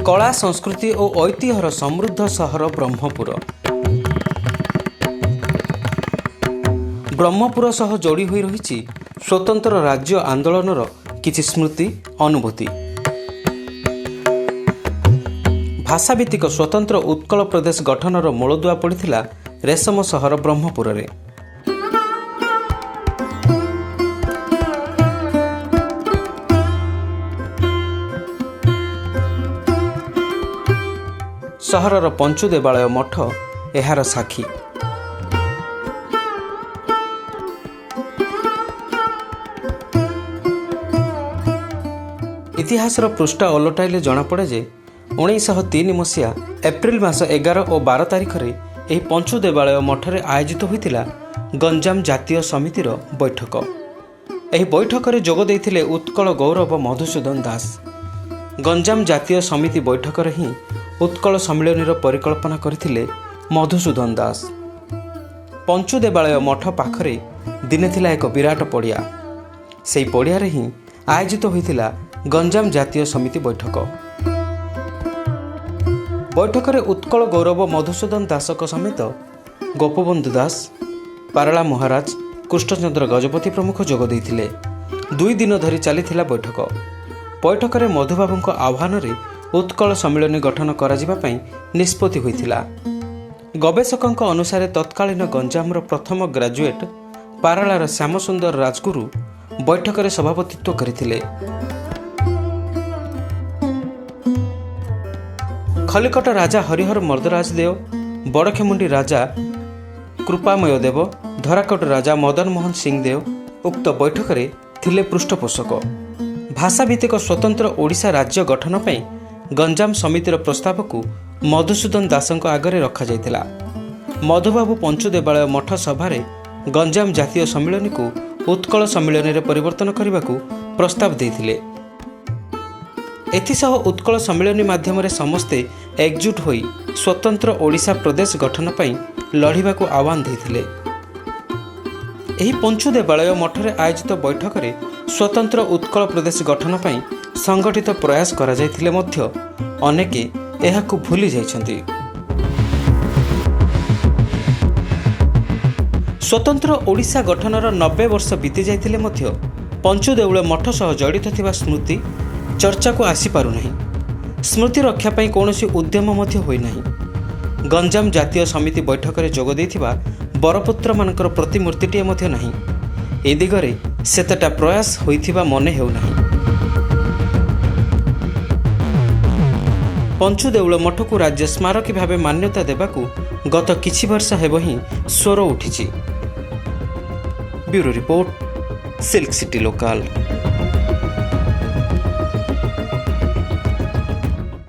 कला संस्कृति और ऐतिह्यर समृद्ध सहर ब्रह्मपुर। ब्रह्मपुर सह जोड़ी होई रही स्वतंत्र राज्य आंदोलनर किछि स्मृति अनुभूति। भाषाभित्तिक स्वतंत्र उत्कल प्रदेश गठनर मूलदुआ पड़िथिला रेशम सहर ब्रह्मपुर रे। सहरर पंचु देवालय मठ एहार साक्षी। इतिहासर पृष्ठा ओलटाइले जनापड़े जे 1903 मसीहा एप्रिल मास 11 और 12 तारिख में यह पंचु देवालय मठरे आयोजित होता गंजाम जातीय समितिर बैठक। यह बैठक में जोग देइथिले उत्कल गौरव मधुसूदन दास। गंजाम जातीय समिति बैठक में ही उत्कल सम्मिलनी परिकल्पना करथिले मधुसूदन दास। पंचु देवालय मठ पाखरे दिने थिला एक विराट पड़िया। सेही पड़िया रे ही आयोजित होइथिला गंजाम जातीय समिति बैठक। बैठक में उत्कल गौरव मधुसूदन दासक समेत गोपबंधु दास, पारला महाराज, कृष्णचंद्र गजपति प्रमुख जोग देइथिले। 2 दिन धरी चलीथिला बैठक। बैठक में मधुबाबू आह्वान रे उत्कल सम्मिलनी गठन कराजिबा पई निष्पत्ति होइथिला। गवेषकों अनुसार तत्कालीन गंजामर प्रथम ग्रेजुएट पारलार श्यामसुंदर राजगुरु बैठक में सभापतित्व करथिले। खलिकट राजा हरिहर मर्दराज देव, बड़खेमुंडी राजा कृपामय देव, धराकोट राजा मदन मोहन सिंह देव उक्त बैठक में थिले पृष्ठपोषक। भाषाभित्तिक स्वतंत्र ओडिशा राज्य गठन पई गंजाम समितिर प्रस्ताव को मधुसूदन दासଙ୍କ आगरे रखा जाइतिला। मधुबाबू पंचु देवालय मठ सभारे गंजाम जातीय सम्मिलनी को उत्कल सम्मिलनी रे परिवर्तन करने को प्रस्ताव देइथिले। एथिसह उत्कल सम्मिलनी माध्यम रे समस्ते एकजुट होई स्वतंत्र ओडिशा प्रदेश गठन पई लढ़िबा को आह्वान देइथिले। एही पंचु देवालय मठरे आयोजित बैठक रे स्वतंत्र उत्कल प्रदेश गठन पई संगठित प्रयास करा जाइथिले मध्य अनेके एहाकु भूली जाइछन्ति। स्वतंत्र ओडिशा गठनर 90 वर्ष बीती जाइथिले मध्य पंचु देउळ मठ सह जड़ित थिबा स्मृति चर्चा को आसी पारु नहीं। स्मृति रक्षा पई कोनोसी उद्यम मध्य होई नहीं। गंजाम जातीय समिति बैठक रे जोग देइथिबा बरपुत्र मानकर प्रतिमूर्तिटिए मध्य नहीं। ए दिगरे सेतटा प्रयास होइथिबा मने हेउ नहीं। पंचु देउळ मठ को राज्य स्मारकी भावे मान्यता देबाकू गत किछि वर्ष हेब ही स्वर उठिछि। Bureau report, silk city local.